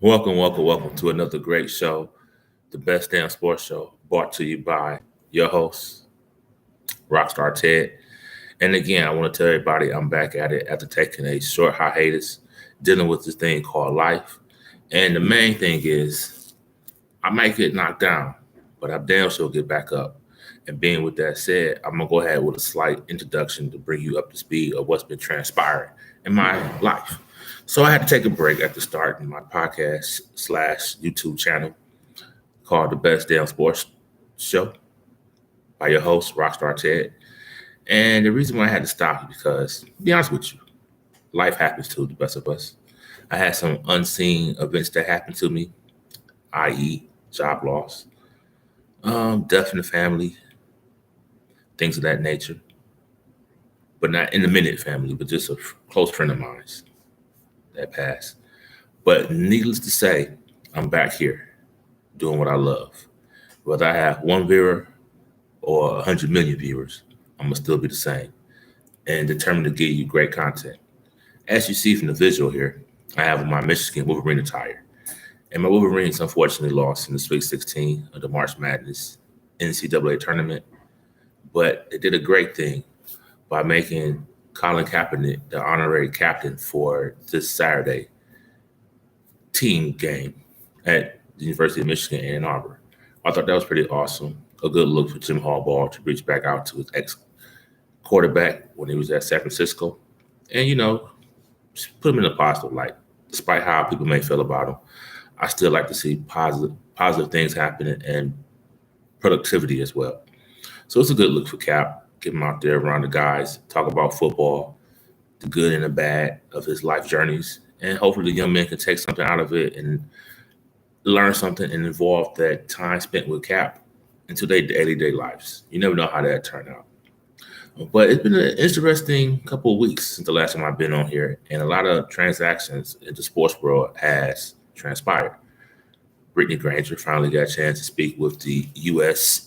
Welcome to another great show, the best damn sports show, brought to you by your host, Rockstar Ted. And again, I want to tell everybody I'm back at it after taking a short hiatus, dealing with this thing called life. And the main thing is, I might get knocked down, but I damn sure get back up. And being with that said, I'm gonna go ahead with a slight introduction to bring you up to speed of what's been transpiring in my life. So I had to take a break after starting my podcast slash YouTube channel called The Best Damn Sports Show by your host, Rockstar Ted. And the reason why I had to stop is because, to be honest with you, life happens to the best of us. I had some unseen events that happened to me, i.e., job loss, death in the family, things of that nature. But not in the minute family, but just a close friend of mine's that passed. But needless to say, I'm back here doing what I love. Whether I have one viewer or 100 million viewers, I'm gonna still be the same and determined to give you great content. As you see from the visual here, I have my Michigan Wolverine attire. And my Wolverines unfortunately lost in the Sweet 16 of the March Madness NCAA tournament, but they did a great thing by making Colin Kaepernick the honorary captain for this Saturday team game at the University of Michigan in Ann Arbor. I thought that was pretty awesome. A good look for Jim Harbaugh to reach back out to his ex quarterback when he was at San Francisco, and just put him in a positive light. Despite how people may feel about him, I still like to see positive things happening and productivity as well. So it's a good look for Cap. Get him out there around the guys, talk about football, the good and the bad of his life journeys, and hopefully the young man can take something out of it and learn something and involve that time spent with Cap into their daily day lives. You never know how that turned out. But it's been an interesting couple of weeks since the last time I've been on here, and a lot of transactions in the sports world has transpired. Brittany Granger finally got a chance to speak with the U.S.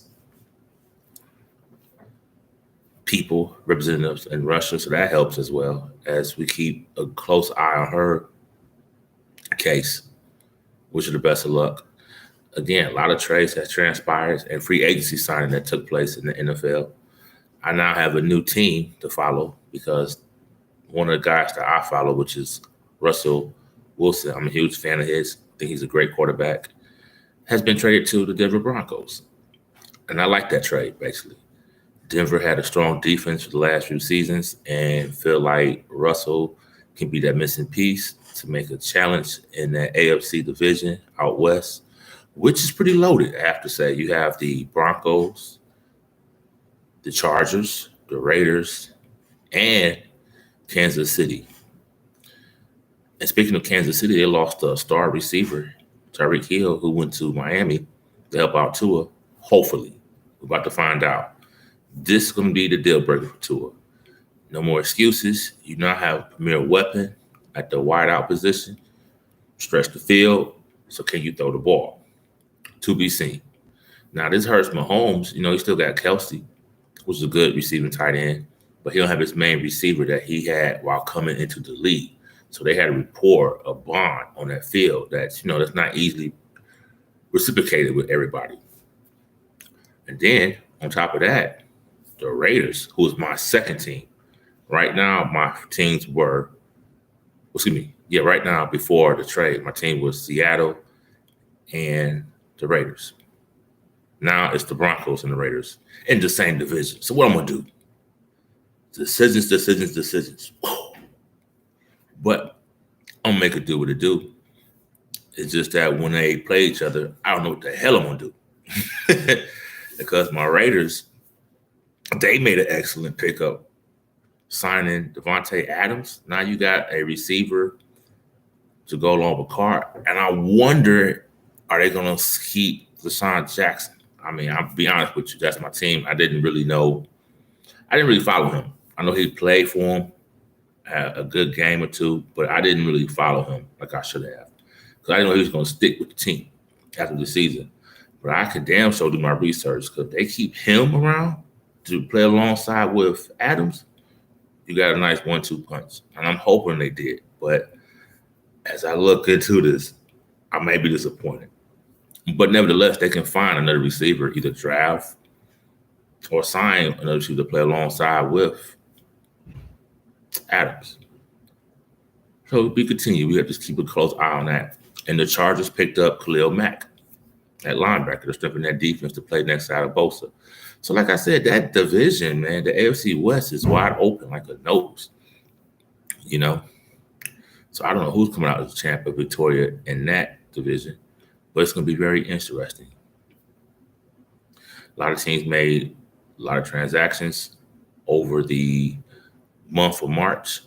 people, representatives in Russia, so that helps as well as we keep a close eye on her case. Wish her the best of luck. Again, a lot of trades has transpired and free agency signing that took place in the NFL. I now have a new team to follow because one of the guys that I follow, which is Russell Wilson, I'm a huge fan of his. I think he's a great quarterback, has been traded to the Denver Broncos. And I like that trade, basically. Denver had a strong defense for the last few seasons and feel like Russell can be that missing piece to make a challenge in that AFC division out west, which is pretty loaded, I have to say. You have the Broncos, the Chargers, the Raiders, and Kansas City. And speaking of Kansas City, they lost a star receiver, Tyreek Hill, who went to Miami to help out Tua. Hopefully, we're about to find out. This is going to be the deal breaker for Tua. No more excuses. You now have a premier weapon at the wideout position. Stretch the field. So can you throw the ball? To be seen. Now this hurts Mahomes. He still got Kelsey, which is a good receiving tight end, but he don't have his main receiver that he had while coming into the league. So they had a rapport, a bond on that field that's not easily reciprocated with everybody. And then on top of that, the Raiders, who is my second team. Right now, my teams were, right now before the trade, my team was Seattle and the Raiders. Now it's the Broncos and the Raiders in the same division. So what I'm gonna do? Decisions. But I'm gonna make it do what it do. It's just that when they play each other, I don't know what the hell I'm gonna do. Because my Raiders, they made an excellent pickup signing Devontae Adams. Now you got a receiver to go along with Carr. And I wonder, are they gonna keep LaShawn Jackson? I mean, I'll be honest with you, that's my team. I didn't really follow him. I know he played for him, had a good game or two, but I didn't really follow him like I should have. Because I didn't know he was going to stick with the team after the season. But I could damn sure do my research because they keep him around to play alongside with Adams. You got a nice 1-2 punch. And I'm hoping they did. But as I look into this, I may be disappointed. But nevertheless, they can find another receiver, either draft or sign another receiver to play alongside with Adams. So we continue. We have to keep a close eye on that. And the Chargers picked up Khalil Mack at linebacker to strengthen that defense to play next side of Bosa. So, like I said, that division, man, the AFC West is wide open like a nose. You know? So I don't know who's coming out as the champ of Victoria in that division, but it's going to be very interesting. A lot of teams made a lot of transactions over the month of March,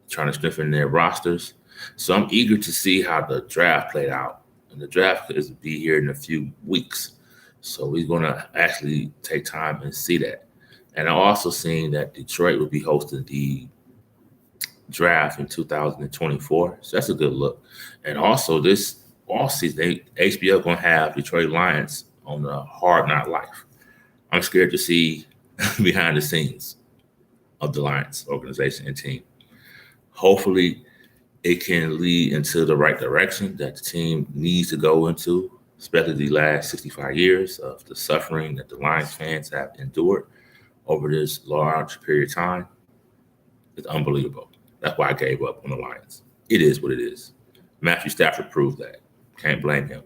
trying to strengthen their rosters. So I'm eager to see how the draft played out. And the draft is be here in a few weeks. So we're going to actually take time and see that. And I also seen that Detroit will be hosting the draft in 2024. So that's a good look. And also this offseason, HBO going to have Detroit Lions on the Hard Knock Life. I'm scared to see behind the scenes of the Lions organization and team. Hopefully it can lead into the right direction that the team needs to go into, especially the last 65 years of the suffering that the Lions fans have endured over this large period of time. It's unbelievable. That's why I gave up on the Lions. It is what it is. Matthew Stafford proved that. Can't blame him.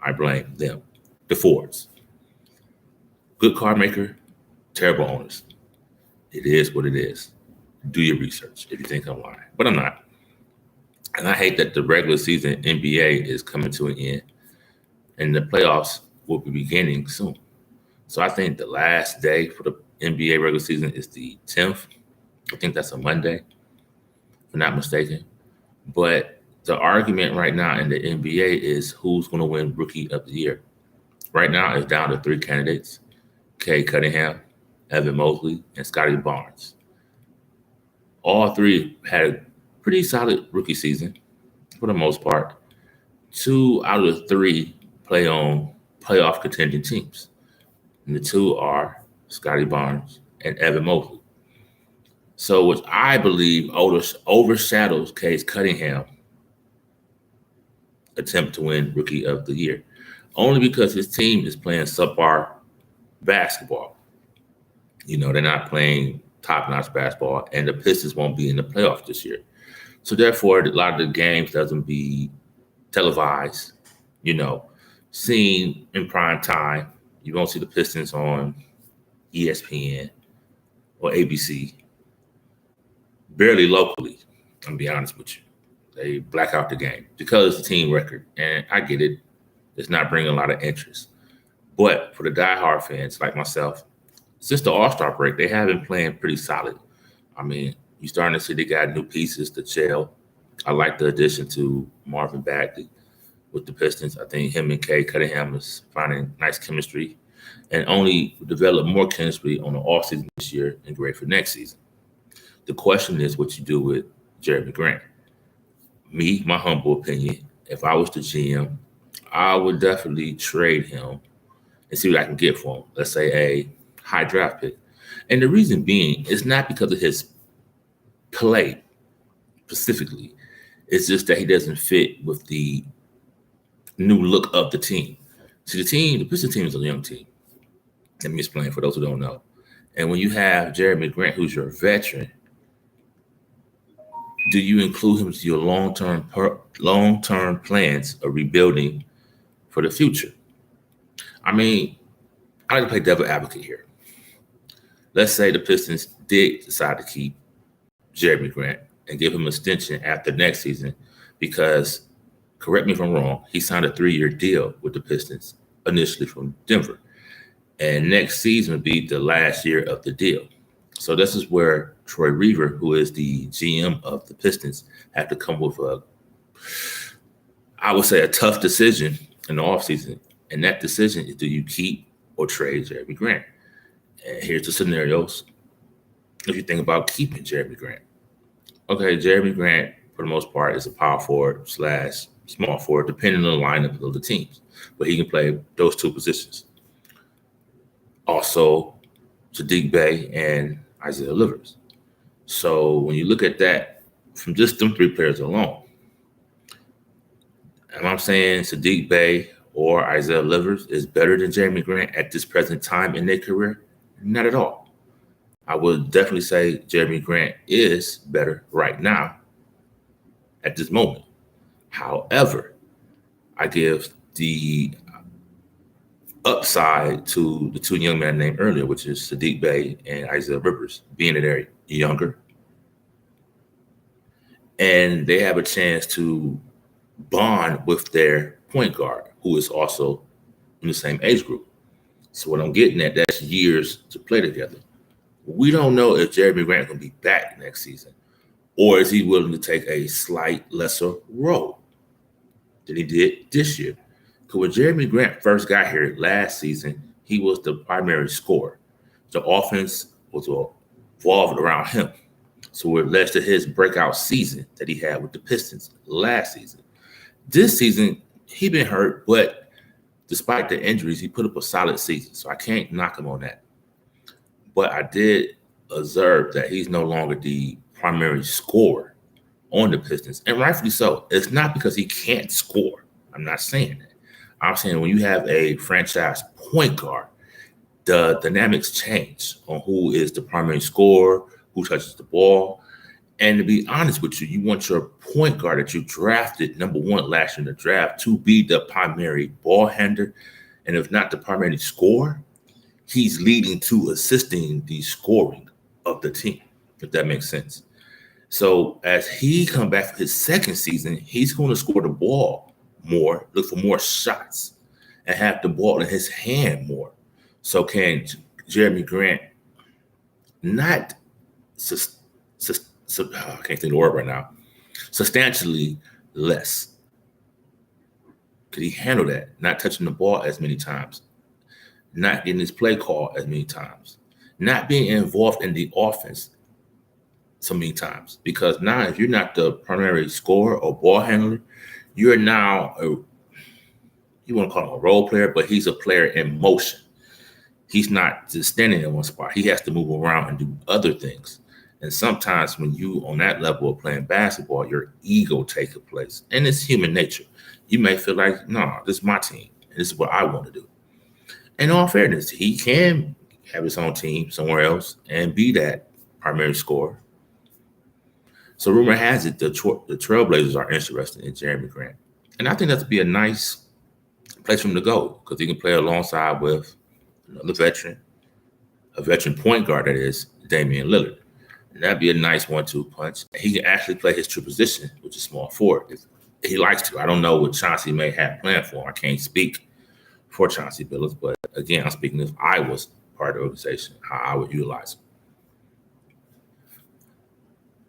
I blame them. The Fords. Good card maker, terrible owners. It is what it is. Do your research if you think I'm lying. But I'm not. And I hate that the regular season NBA is coming to an end and the playoffs will be beginning soon. So I think the last day for the NBA regular season is the 10th. I think that's a Monday, if I'm not mistaken. But the argument right now in the NBA is who's going to win Rookie of the Year. Right now, it's down to 3 candidates: Cade Cunningham, Evan Mobley, and Scotty Barnes. All 3 had a pretty solid rookie season for the most part. 2 out of the 3 play on playoff contending teams. And the 2 are Scotty Barnes and Evan Mobley. So, which I believe overshadows Cade Cunningham attempt to win Rookie of the Year, only because his team is playing subpar basketball. You know, they're not playing top-notch basketball, and the Pistons won't be in the playoffs this year. So therefore, a lot of the games doesn't be televised, you know, seen in prime time. You won't see the Pistons on ESPN or ABC, barely locally, I'm be honest with you. They black out the game because it's a team record. And I get it. It's not bringing a lot of interest. But for the diehard fans like myself, since the All-Star break, they have been playing pretty solid. I mean, you're starting to see they got new pieces to gel. I like the addition to Marvin Bagley with the Pistons. I think him and Cade Cunningham is finding nice chemistry and only develop more chemistry on the offseason this year and great for next season. The question is what you do with Jeremy Grant. Me, my humble opinion, if I was the GM, I would definitely trade him and see what I can get for him. Let's say a high draft pick. And the reason being is not because of his play specifically. It's just that he doesn't fit with the new look of the team. See, the Pistons team is a young team. Let me explain for those who don't know. And when you have Jeremy Grant, who's your veteran, do you include him to your long-term plans of rebuilding for the future? I mean, I like to play devil advocate here. Let's say the Pistons did decide to keep Jeremy Grant and give him an extension after next season because, correct me if I'm wrong, he signed a 3-year deal with the Pistons initially from Denver. And next season would be the last year of the deal. So this is where Troy Weaver, who is the GM of the Pistons, had to come with a tough decision in the offseason. And that decision is, do you keep or trade Jeremy Grant? And here's the scenarios if you think about keeping Jeremy Grant. Okay, Jeremy Grant, for the most part, is a power forward / small forward, depending on the lineup of the teams. But he can play those 2 positions. Also, Sadiq Bey and Isaiah Livers. So when you look at that, from just them 3 players alone, Am I saying Sadiq Bey or Isaiah Livers is better than Jeremy Grant at this present time in their career? Not at all. I would definitely say Jeremy Grant is better right now at this moment. However, I give the upside to the two young men named earlier, which is Sadiq Bey and Isaiah Rivers, being that they're younger. And they have a chance to bond with their point guard, who is also in the same age group. So what I'm getting at, that's years to play together. We don't know if Jeremy Grant will be back next season, or is he willing to take a slight lesser role than he did this year? Because when Jeremy Grant first got here last season, he was the primary scorer. The offense was evolved around him. So it led to his breakout season that he had with the Pistons last season. This season, he been hurt, but despite the injuries, he put up a solid season. So I can't knock him on that. But I did observe that he's no longer the primary scorer on the Pistons, and rightfully so. It's not because he can't score. I'm not saying that. I'm saying when you have a franchise point guard, the dynamics change on who is the primary scorer, who touches the ball. And to be honest with you, you want your point guard that you drafted number one last year in the draft to be the primary ball handler. And if not the primary scorer, he's leading to assisting the scoring of the team, if that makes sense. So as he come back for his second season, he's going to score the ball more, look for more shots, and have the ball in his hand more. So can Jeremy Grant not, I can't think of the word right now, substantially less? Could he handle that? Not touching the ball as many times, not getting his play call as many times, not being involved in the offense so many times. Because now if you're not the primary scorer or ball handler, you're now, you want to call him a role player, but he's a player in motion. He's not just standing in one spot. He has to move around and do other things. And sometimes when you on that level of playing basketball, your ego takes place. And it's human nature. You may feel like, no, this is my team. And this is what I want to do. In all fairness, he can have his own team somewhere else and be that primary scorer. So rumor has it the Trailblazers are interested in Jeremy Grant. And I think that would be a nice place for him to go because he can play alongside with another veteran, a veteran point guard, that is, Damian Lillard. And that'd be a nice 1-2 punch. And he can actually play his true position, which is small forward, if he likes to. I don't know what Chauncey may have planned for him. I can't speak for Chauncey Billups, but again, I'm speaking if I was part of the organization, how I would utilize him.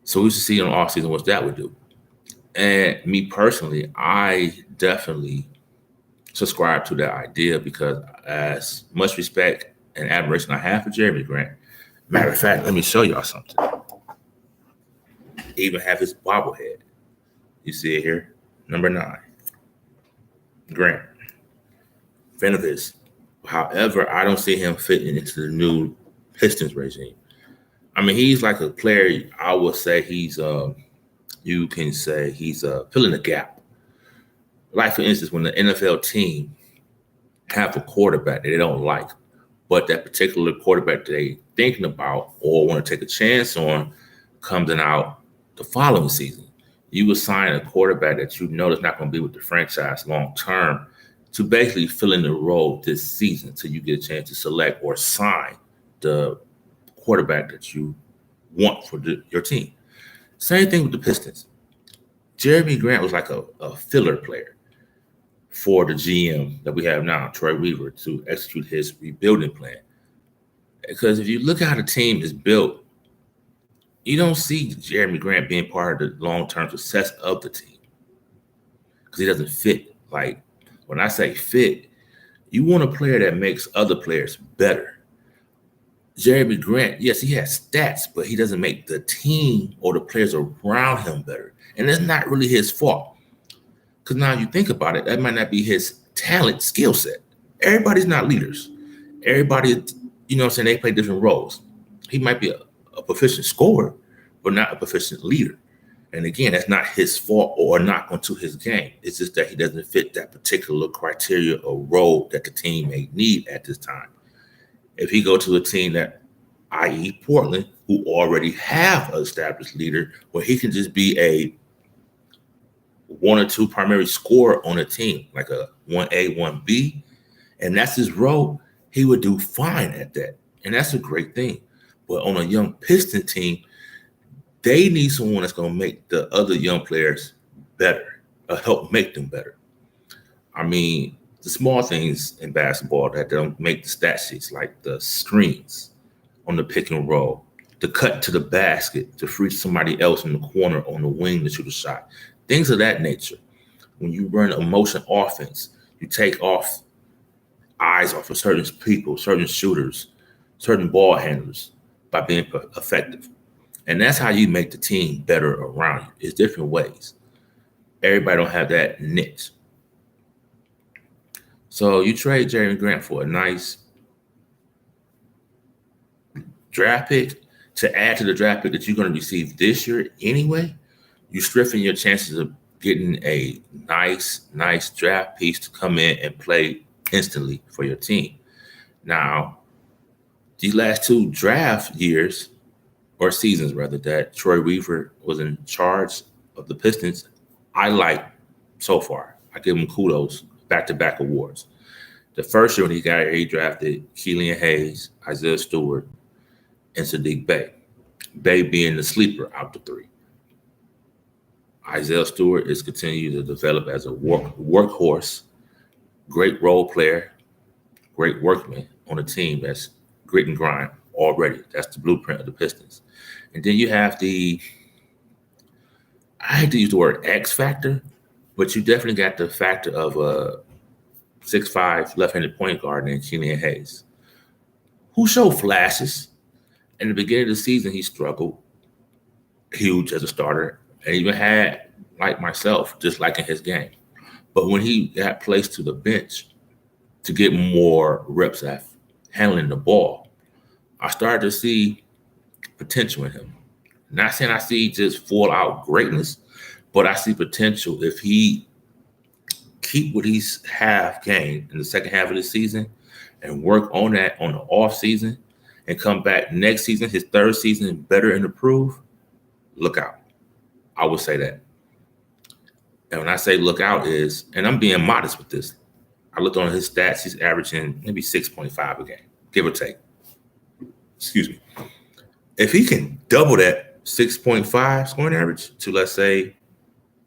So we should see in the offseason what that would do. And me personally, I definitely subscribe to that idea because as much respect and admiration I have for Jeremy Grant, matter of fact, let me show y'all something. Even have his bobblehead. You see it here? Number 9. Grant. Fan of his. However, I don't see him fitting into the new Pistons regime. I mean, he's like a player, I would say he's, you can say he's filling the gap. Like, for instance, when the NFL team have a quarterback that they don't like, but that particular quarterback that they thinking about or want to take a chance on comes out the following season, you would sign a quarterback that you know is not going to be with the franchise long term to basically fill in the role this season until you get a chance to select or sign the quarterback that you want for your team. Same thing with the Pistons. Jeremy Grant was like a filler player for the GM that we have now, Troy Weaver, to execute his rebuilding plan. Because if you look at how the team is built, you don't see Jeremy Grant being part of the long-term success of the team because he doesn't fit. Like, when I say fit, you want a player that makes other players better. Jeremy Grant, yes, he has stats, but he doesn't make the team or the players around him better. And it's not really his fault. Because now you think about it, that might not be his talent skill set. Everybody's not leaders. Everybody, you know what I'm saying, they play different roles. He might be a proficient scorer, but not a proficient leader. And again, that's not his fault or a knock onto his game. It's just that he doesn't fit that particular criteria or role that the team may need at this time. If he go to a team that, i.e. Portland, who already have an established leader, where he can just be a one or two primary scorer on a team, like a 1A, 1B, and that's his role, he would do fine at that. And that's a great thing. But on a young Piston team, they need someone that's going to make the other young players better, or help make them better. I mean, the small things in basketball that don't make the stat sheets, like the screens on the pick and roll, the cut to the basket to free somebody else in the corner on the wing to shoot a shot, things of that nature. When you run a motion offense, you take off eyes off of certain people, certain shooters, certain ball handlers by being effective. And that's how you make the team better around you. It's different ways. Everybody don't have that niche. So you trade Jerami Grant for a nice draft pick to add to the draft pick that you're going to receive this year anyway. You strengthen your chances of getting a nice draft piece to come in and play instantly for your team. Now, these last two draft years, or seasons rather, that Troy Weaver was in charge of the Pistons, I like so far. I give him kudos, back-to-back awards. The first year when he got here, he drafted Killian Hayes, Isaiah Stewart, and Saddiq Bey. Bey being the sleeper out the three. Isaiah Stewart is continuing to develop as a workhorse, great role player, great workman on a team that's grit and grind already. That's the blueprint of the Pistons. And then you have I hate to use the word X factor, but you definitely got the factor of a 6'5" left-handed point guard named Killian Hayes, who showed flashes. In the beginning of the season, he struggled huge as a starter, and even had, like myself, just liking his game. But when he got placed to the bench to get more reps at handling the ball, I started to see potential in him. Not saying I see just full out greatness, but I see potential if he keep what he's have gained in the second half of the season and work on that on the off season and come back next season, his third season, better and improve. Look out. I would say that. And when I say look out is, and I'm being modest with this, I looked on his stats, he's averaging maybe 6.5 a game, give or take. Excuse me. If he can double that 6.5 scoring average to, let's say,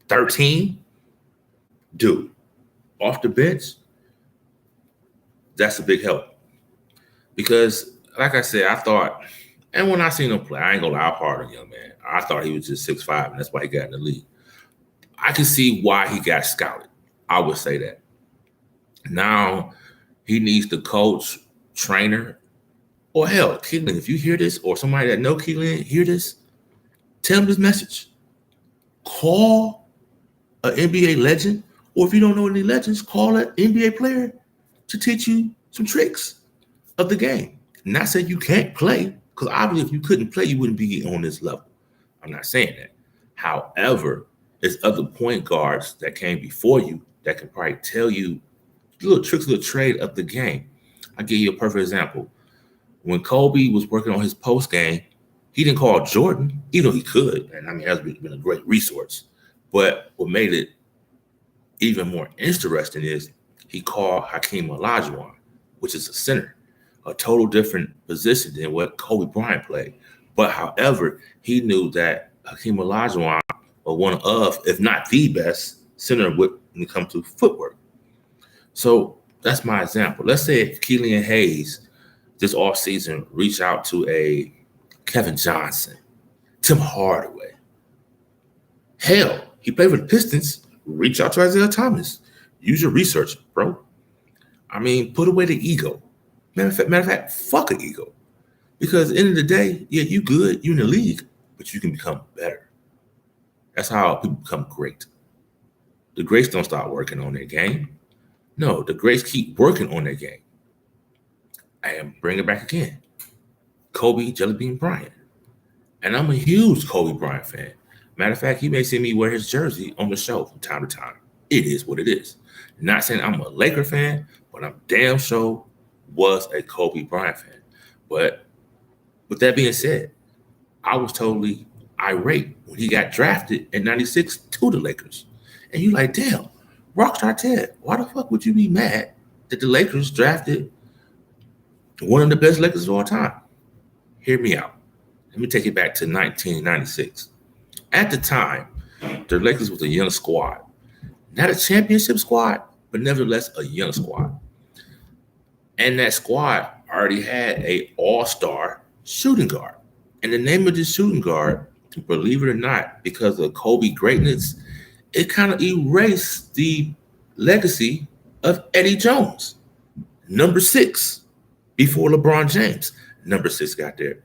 13, dude, off the bench, that's a big help. Because, like I said, I thought, and when I seen him play, I ain't gonna lie, I'm hard on young man. I thought he was just 6'5", and that's why he got in the league. I can see why he got scouted. I would say that. Now, he needs the coach, trainer, or hell, Keelan, if you hear this, or somebody that know Keelan hear this, tell him this message. Call an NBA legend, or if you don't know any legends, call an NBA player to teach you some tricks of the game. Not saying you can't play, because obviously if you couldn't play, you wouldn't be on this level. I'm not saying that. However, there's other point guards that came before you that can probably tell you little tricks of the trade of the game. I'll give you a perfect example. When Kobe was working on his post game, he didn't call Jordan, even though he could. And I mean, that's been a great resource. But what made it even more interesting is he called Hakeem Olajuwon, which is a center, a total different position than what Kobe Bryant played. But however, he knew that Hakeem Olajuwon was one of, if not the best center when it comes to footwork. So that's my example. Let's say if Killian Hayes this offseason reach out to a Kevin Johnson, Tim Hardaway. Hell, he played for the Pistons. Reach out to Isaiah Thomas. Use your research, bro. I mean, put away the ego. Matter of fact, fuck an ego. Because at the end of the day, yeah, you good, you in the league, but you can become better. That's how people become great. The greats don't start working on their game. No, the greats keep working on their game. And bring it back again. Kobe Jellybean Bryant. And I'm a huge Kobe Bryant fan. Matter of fact, you may see me wear his jersey on the show from time to time. It is what it is. Not saying I'm a Laker fan, but I'm damn sure was a Kobe Bryant fan. But with that being said, I was totally irate when he got drafted in 96 to the Lakers. And you like, damn, Rockstar Ted, why the fuck would you be mad that the Lakers drafted one of the best Lakers of all time? Hear me out. Let me take it back to 1996. At the time, the Lakers was a young squad. Not a championship squad, but nevertheless a young squad. And that squad already had a all-star shooting guard. And the name of this shooting guard, believe it or not, because of Kobe greatness, it kind of erased the legacy of Eddie Jones. Number 6, before LeBron James. Number 6 got there.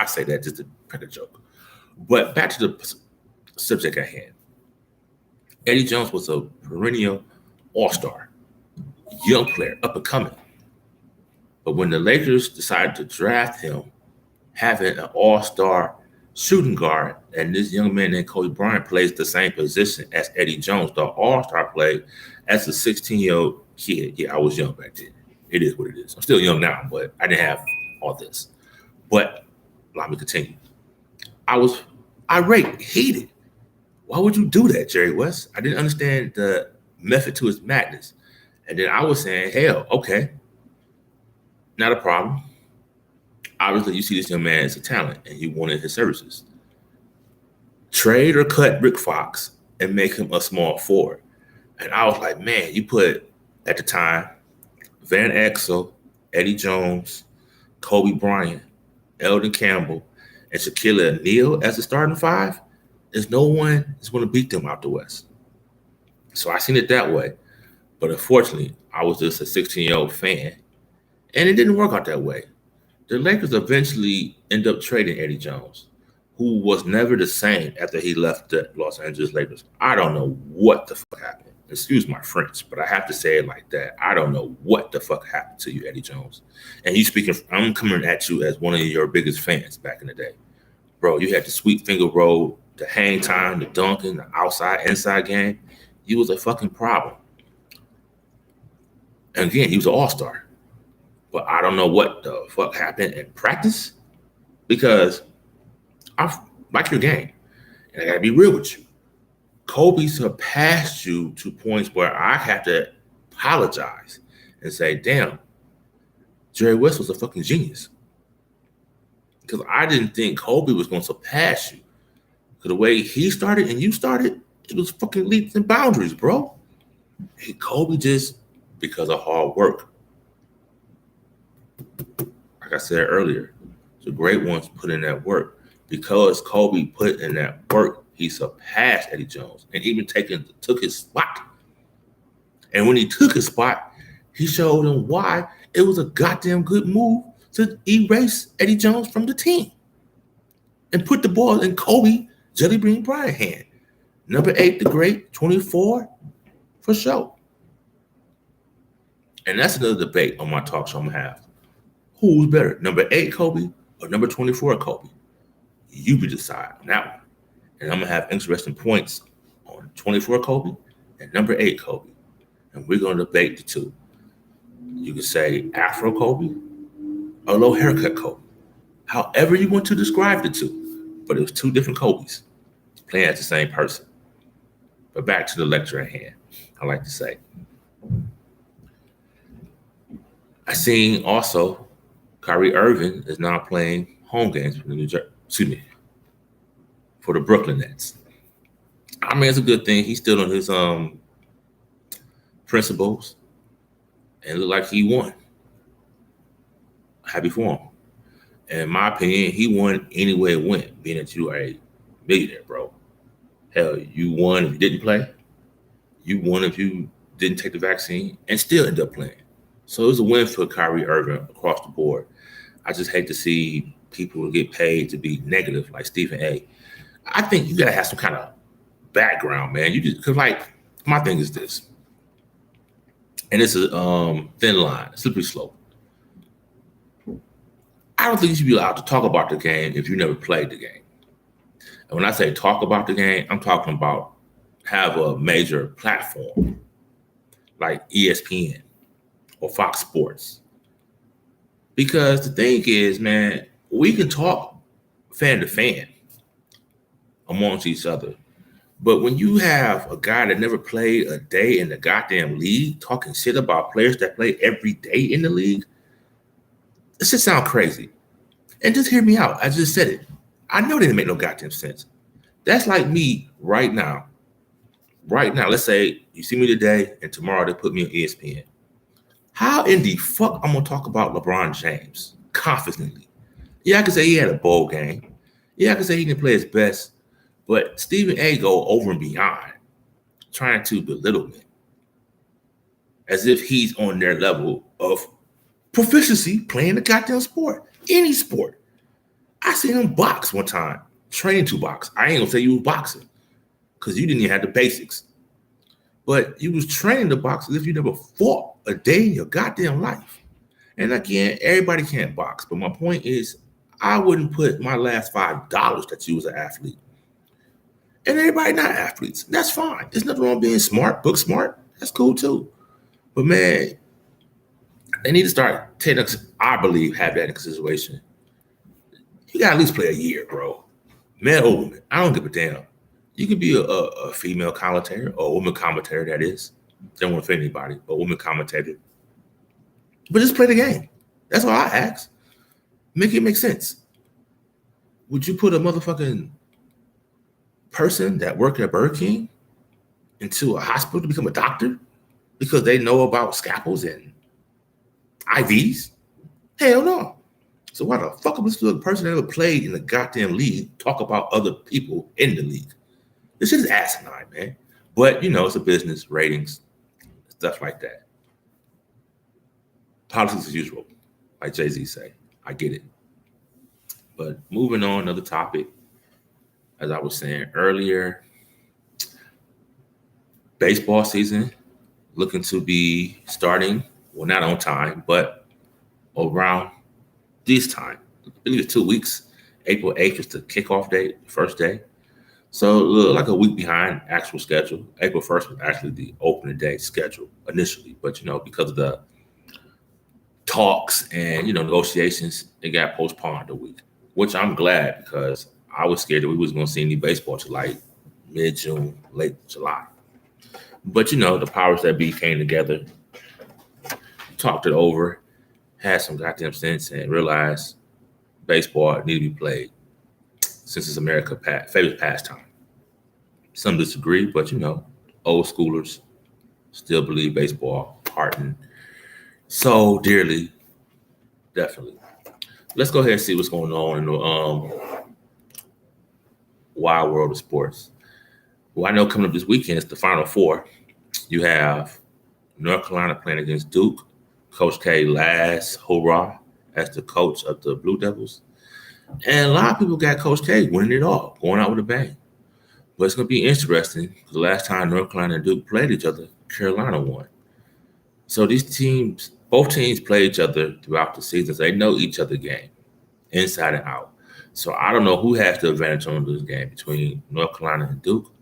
I say that just to crack a joke. But back to the subject at hand. Eddie Jones was a perennial all-star, young player, up and coming. But when the Lakers decided to draft him, having an all-star shooting guard, and this young man named Kobe Bryant plays the same position as Eddie Jones, the all-star played as a 16-year-old kid. Yeah, I was young back then. It is what it is. I'm still young now, but I didn't have all this. But let me continue. I was irate, heated. Why would you do that, Jerry West? I didn't understand the method to his madness. And then I was saying, hell, okay, not a problem. Obviously, you see this young man as a talent, and you wanted his services. Trade or cut Rick Fox and make him a small forward. And I was like, man, you put, at the time, Van Exel, Eddie Jones, Kobe Bryant, Eldon Campbell, and Shaquille O'Neal as a starting 5, there's no one that's going to beat them out the West. So I seen it that way. But unfortunately, I was just a 16-year-old fan, and it didn't work out that way. The Lakers eventually end up trading Eddie Jones, who was never the same after he left the Los Angeles Lakers. I don't know what the fuck happened. Excuse my French, but I have to say it like that. I don't know what the fuck happened to you, Eddie Jones. And I'm coming at you as one of your biggest fans back in the day. Bro, you had the sweet finger roll, the hang time, the dunking, the outside, inside game. You was a fucking problem. And again, he was an all-star. But I don't know what the fuck happened in practice, because I like your game. And I got to be real with you. Kobe surpassed you to points where I have to apologize and say, damn, Jerry West was a fucking genius. Because I didn't think Kobe was going to surpass you. Because the way he started and you started, it was fucking leaps and boundaries, bro. And Kobe just, because of hard work. Like I said earlier, the great ones put in that work. Because Kobe put in that work, he surpassed Eddie Jones and even took his spot. And when he took his spot, he showed him why it was a goddamn good move to erase Eddie Jones from the team and put the ball in Kobe Jelly Bean Bryant's hand. Number 8, the great, 24, for sure. And that's another debate on my talk show I'm going to have. Who's better, number 8 Kobe or number 24 Kobe? You be decide on that one. And I'm going to have interesting points on 24 Kobe and number 8 Kobe. And we're going to debate the two. You can say Afro Kobe or low haircut Kobe. However you want to describe the two. But it was 2 different Kobes playing as the same person. But back to the lecture at hand, I like to say. I seen also Kyrie Irving is now playing home games for the for the Brooklyn Nets. I mean, it's a good thing. He's still on his principles and look like he won. Happy for him. And in my opinion, he won any way it went, being that you are a millionaire, bro. Hell, you won if you didn't play. You won if you didn't take the vaccine and still end up playing. So it was a win for Kyrie Irving across the board. I just hate to see people get paid to be negative like Stephen A. I think you got to have some kind of background, man. You just, because like, my thing is this. And it's a thin line, a slippery slope. I don't think you should be allowed to talk about the game if you never played the game. And when I say talk about the game, I'm talking about have a major platform like ESPN or Fox Sports. Because the thing is, man, we can talk fan to fan amongst each other. But when you have a guy that never played a day in the goddamn league talking shit about players that play every day in the league, this just sounds crazy. And just hear me out. I just said it. I know that didn't make no goddamn sense. That's like me right now. Right now, let's say you see me today and tomorrow they put me on ESPN. How in the fuck I'm gonna talk about LeBron James confidently? Yeah, I can say he had a bowl game. Yeah, I can say he didn't play his best, but Stephen A go over and beyond, trying to belittle me as if he's on their level of proficiency playing the goddamn sport, any sport. I seen him box one time, training to box. I ain't gonna say you was boxing because you didn't even have the basics, but you was training to box as if you never fought a day in your goddamn life. And again, everybody can't box, but my point is, I wouldn't put my last $5 that you was an athlete. And everybody not athletes. That's fine. There's nothing wrong being smart, book smart. That's cool too. But man, they need to start taking, I believe, have that in consideration. You got to at least play a year, bro. Man or woman, I don't give a damn. You could be a female commentator or a woman commentator, that is. Don't want to offend anybody, a woman commentator. But just play the game. That's all I ask. Make it make sense. Would you put a motherfucking person that worked at Burger King into a hospital to become a doctor because they know about scalpels and IVs? Hell no. So why the fuck would a person that ever played in the goddamn league talk about other people in the league? This shit is asinine, man. But, you know, it's a business, ratings, stuff like that. Politics as usual, like Jay-Z say. I get it. But moving on, another topic, as I was saying earlier, baseball season looking to be starting, well, not on time, but around this time. I believe it's 2 weeks. April 8th is the kickoff date, first day. So like a week behind actual schedule. April 1st was actually the opening day schedule initially. But, you know, because of the talks and, you know, negotiations, it got postponed a week, which I'm glad because I was scared that we was going to see any baseball till like mid-June, late July. But, you know, the powers that be came together, talked it over, had some goddamn sense, and realized baseball need to be played since it's America's favorite pastime. Some disagree, but, you know, old schoolers still believe baseball, hearten so dearly, definitely. Let's go ahead and see what's going on in the wild world of sports. Well, I know coming up this weekend is the Final Four. You have North Carolina playing against Duke. Coach K last hurrah as the coach of the Blue Devils. And a lot of people got Coach K winning it all, going out with a bang. But it's going to be interesting. The last time North Carolina and Duke played each other, Carolina won. So these teams, both teams play each other throughout the season. So they know each other's game, inside and out. So I don't know who has the advantage on this game between North Carolina and Duke,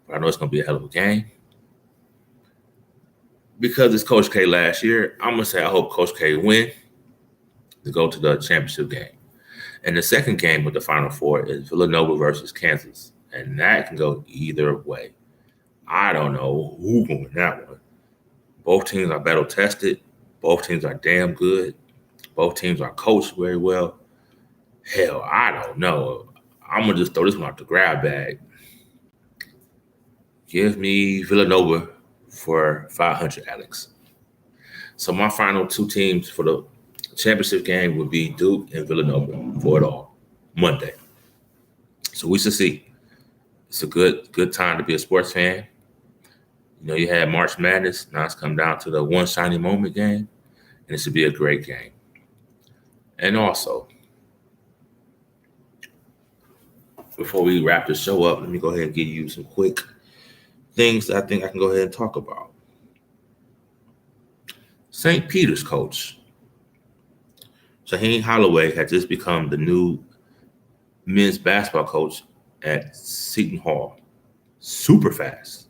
but I know it's going to be a hell of a game. Because it's Coach K last year, I'm going to say I hope Coach K win to go to the championship game. And the second game with the Final Four is Villanova versus Kansas. And that can go either way. I don't know who's going to win that one. Both teams are battle tested. Both teams are damn good. Both teams are coached very well. Hell, I don't know. I'm going to just throw this one out the grab bag. Give me Villanova for 500, Alex. So my final two teams for the championship game would be Duke and Villanova for it all, Monday. So we should see. It's a good time to be a sports fan. You know, you had March Madness. Now it's come down to the one shiny moment game, and it should be a great game. And also, before we wrap the show up, let me go ahead and give you some quick things that I think I can go ahead and talk about. St. Peter's coach, Shaheen Holloway, had just become the new men's basketball coach at Seton Hall. Super fast.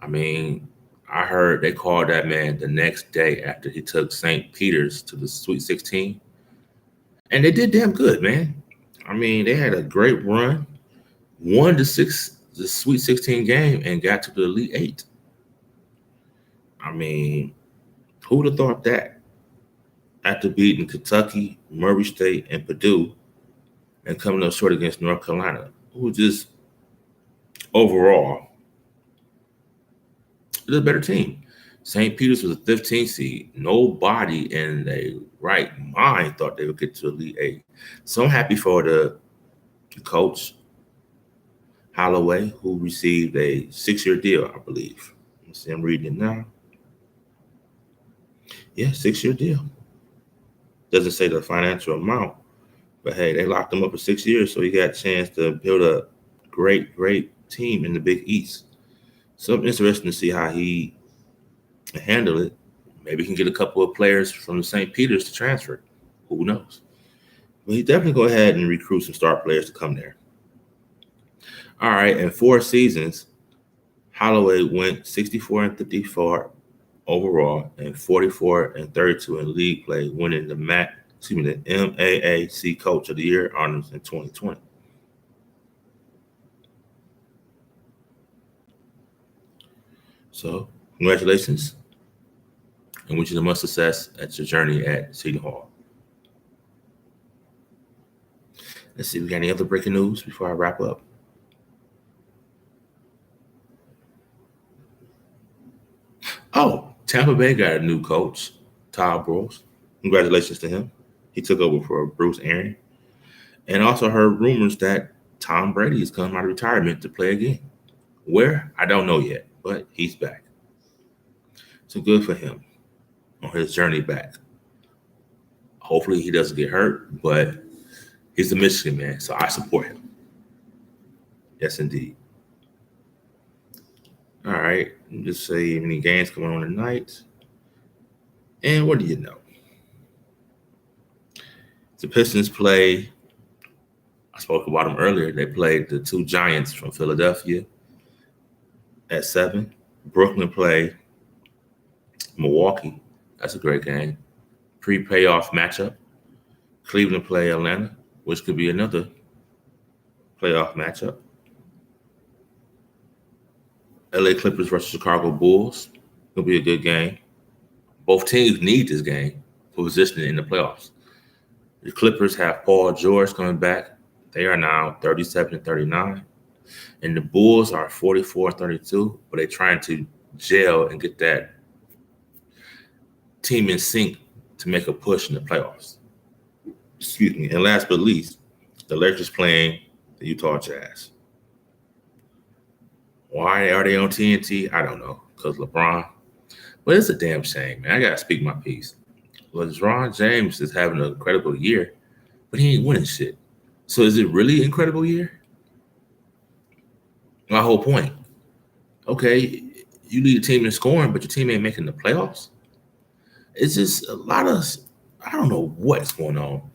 I mean, I heard they called that man the next day after he took St. Peter's to the Sweet 16. And they did damn good, man. I mean, they had a great run, won the Sweet 16 game, and got to the Elite Eight. I mean, who would have thought that after beating Kentucky, Murray State, and Purdue and coming up short against North Carolina, who just overall is a better team. St. Peter's was a 15 seed. Nobody in their right mind thought they would get to Elite Eight. So I'm happy for the coach, Holloway, who received a 6-year deal, I believe. Let's see, I'm reading it now. Yeah, 6-year deal. Doesn't say the financial amount, but hey, they locked him up for 6 years, so he got a chance to build a great team in the Big East. So I'm interested to see how he handle it. Maybe he can get a couple of players from the St. Peter's to transfer. Who knows? But he definitely go ahead and recruit some star players to come there. All right, in 4 seasons, Holloway went 64-54 overall and 44-32 in league play, winning the MAAC Coach of the Year honors in 2020. So, congratulations, and wish you the much success at your journey at Seton Hall. Let's see, we got any other breaking news before I wrap up? Oh, Tampa Bay got a new coach, Todd Bowles. Congratulations to him. He took over for Bruce Arians. And also heard rumors that Tom Brady is coming out of retirement to play again. Where? I don't know yet, but he's back. So good for him on his journey back. Hopefully he doesn't get hurt, but he's a Michigan man, so I support him. Yes, indeed. All right, just say any games coming on tonight. And what do you know? The Pistons play, I spoke about them earlier. They played the 2 Giants from Philadelphia at 7. Brooklyn play Milwaukee. That's a great game. Pre-playoff matchup. Cleveland play Atlanta, which could be another playoff matchup. LA Clippers versus Chicago Bulls. It'll be a good game. Both teams need this game for positioning in the playoffs. The Clippers have Paul George coming back. They are now 37-39. And the Bulls are 44-32, but they're trying to gel and get that team in sync to make a push in the playoffs. Excuse me. And last but least, the Lakers playing the Utah Jazz. Why are they on TNT? I don't know. Because LeBron. But it's a damn shame, man. I got to speak my piece. LeBron James is having an incredible year, but he ain't winning shit. So is it really an incredible year? My whole point. Okay, you lead a team in scoring, but your team ain't making the playoffs. It's just a lot of, I don't know what's going on.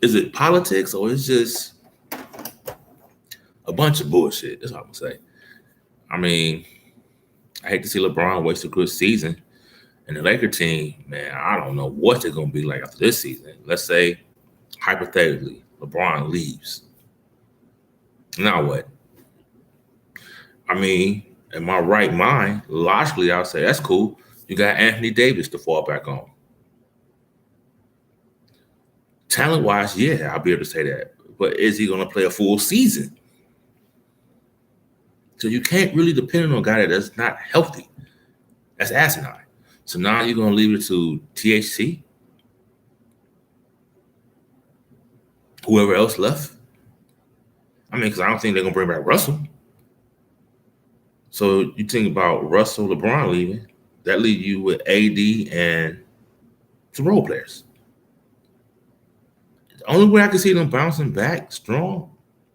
Is it politics or it's just a bunch of bullshit? That's all I'm gonna say. I mean, I hate to see LeBron waste a good season. And the Laker team, man, I don't know what they're going to be like after this season. Let's say, hypothetically, LeBron leaves. Now what? I mean, in my right mind, logically, I'll say, that's cool. You got Anthony Davis to fall back on. Talent-wise, yeah, I'll be able to say that. But is he going to play a full season? So you can't really depend on a guy that's not healthy. That's asinine. So now you're going to leave it to THC? Whoever else left? I mean, because I don't think they're going to bring back Russell. So you think about Russell, LeBron leaving, that leaves you with AD and some role players. The only way I can see them bouncing back strong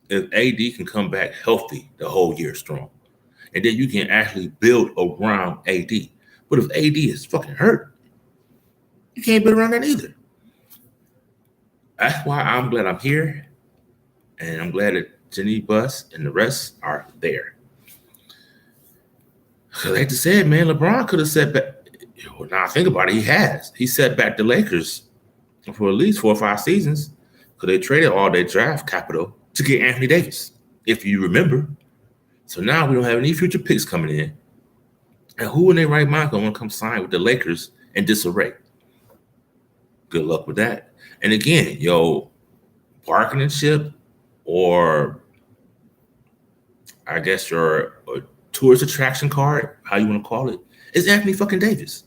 if AD can come back healthy the whole year strong. And then you can actually build around AD. But if AD is fucking hurt, you can't build around that either. That's why I'm glad I'm here. And I'm glad that Jenny Buss, and the rest are there. Like I said, man, LeBron could have set back. Well, now I think about it, he has. He set back the Lakers for at least 4 or 5 seasons because they traded all their draft capital to get Anthony Davis, if you remember. So now we don't have any future picks coming in. And who in their right mind going to come sign with the Lakers in disarray? Good luck with that. And again, bargaining chip, or I guess your tourist attraction card, how you want to call it, is Anthony fucking Davis.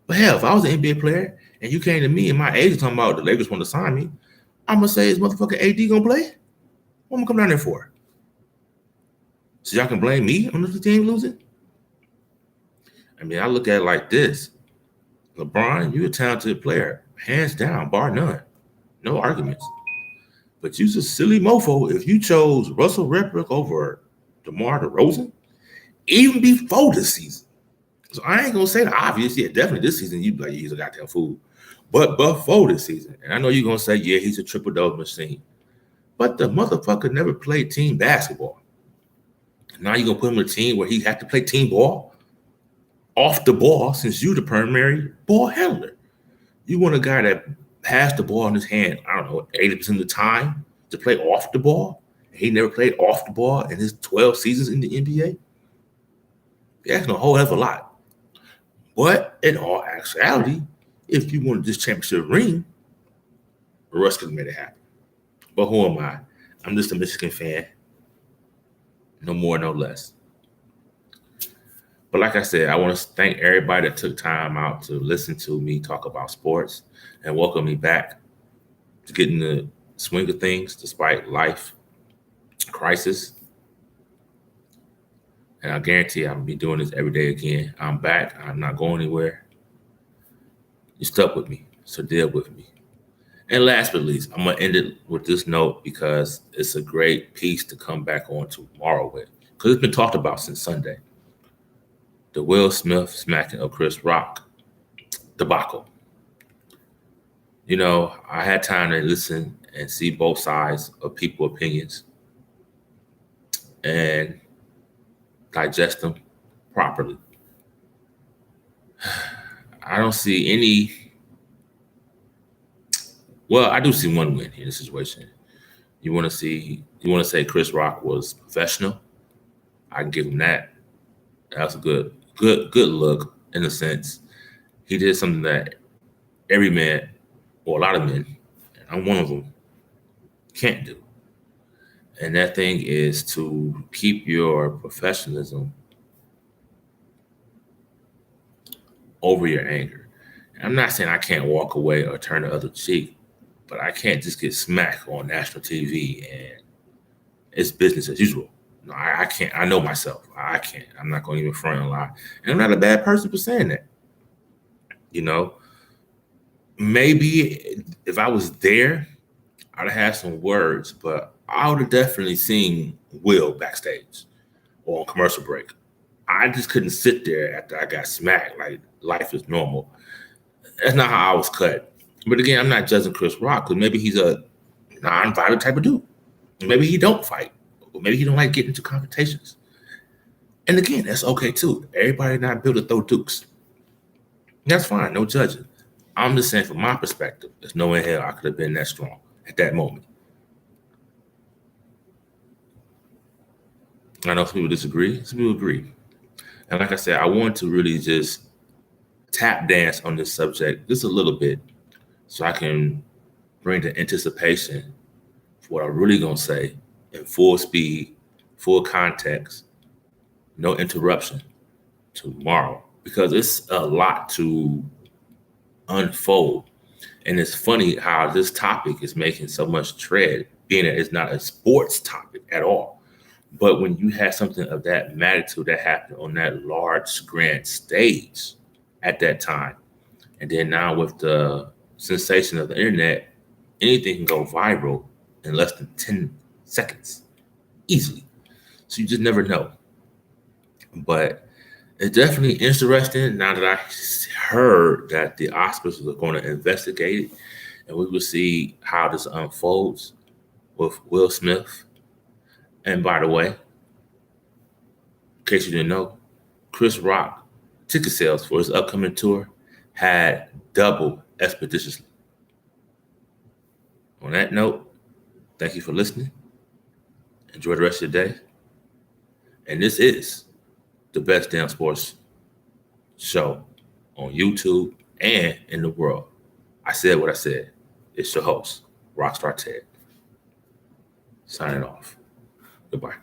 But hell, if I was an NBA player and you came to me and my agent talking about the Lakers want to sign me, I'm going to say, is motherfucking AD going to play? What am I come down there for? So y'all can blame me on the team losing? I mean, I look at it like this. LeBron, you're a talented player, hands down, bar none. No arguments. But you're a silly mofo if you chose Russell Westbrook over DeMar DeRozan, even before this season. So I ain't going to say the obvious. Yeah, definitely this season, you'd be like, he's a goddamn fool. But before this season, and I know you're going to say, yeah, he's a triple-double machine. But the motherfucker never played team basketball. Now you're going to put him in a team where he had to play team ball off the ball since you're the primary ball handler. You want a guy that has the ball in his hand, I don't know, 80% of the time to play off the ball. He never played off the ball in his 12 seasons in the NBA. That's a whole hell of a lot. But in all actuality, if you wanted this championship ring, Russ could have made it happen. But who am I? I'm just a Michigan fan. No more, no less. But like I said, I want to thank everybody that took time out to listen to me talk about sports and welcome me back to get in the swing of things despite life crisis. And I guarantee I'll be doing this every day again. I'm back. I'm not going anywhere. You stuck with me, so deal with me. And last but least, I'm going to end it with this note because it's a great piece to come back on tomorrow with. Because it's been talked about since Sunday. The Will Smith smacking of Chris Rock debacle. I had time to listen and see both sides of people's opinions and digest them properly. I don't see any. Well, I do see one win in this situation. You want to say Chris Rock was professional? I can give him that. That's a good look in a sense. He did something that every man, or a lot of men, and I'm one of them, can't do. And that thing is to keep your professionalism over your anger. And I'm not saying I can't walk away or turn the other cheek, but I can't just get smacked on national TV and it's business as usual. No, I can't. I know myself. I can't. I'm not going to even front and lie. And I'm not a bad person for saying that. Maybe if I was there, I'd have had some words, but I would have definitely seen Will backstage or on commercial break. I just couldn't sit there after I got smacked like life is normal. That's not how I was cut. But again, I'm not judging Chris Rock because maybe he's a non-violent type of dude. Maybe he don't fight. Or maybe he don't like getting into confrontations. And again, that's okay too. Everybody not built to throw dukes. That's fine, no judging. I'm just saying from my perspective, there's no way in hell I could have been that strong at that moment. I know some people disagree, some people agree. And like I said, I want to really just tap dance on this subject just a little bit so I can bring the anticipation for what I'm really going to say in full speed, full context, no interruption tomorrow. Because it's a lot to unfold. And it's funny how this topic is making so much tread, being that it's not a sports topic at all. But when you have something of that magnitude that happened on that large grand stage at that time, and then now with the sensation of the internet, anything can go viral in less than 10 seconds, easily. So you just never know. But it's definitely interesting now that I heard that the Oscars are going to investigate it, and we will see how this unfolds with Will Smith. And by the way, in case you didn't know, Chris Rock ticket sales for his upcoming tour had doubled expeditiously. On that note, thank you for listening. Enjoy the rest of your day. And this is the best damn sports show on YouTube and in the world. I said what I said. It's your host, Rockstar Ted. Signing off. Goodbye.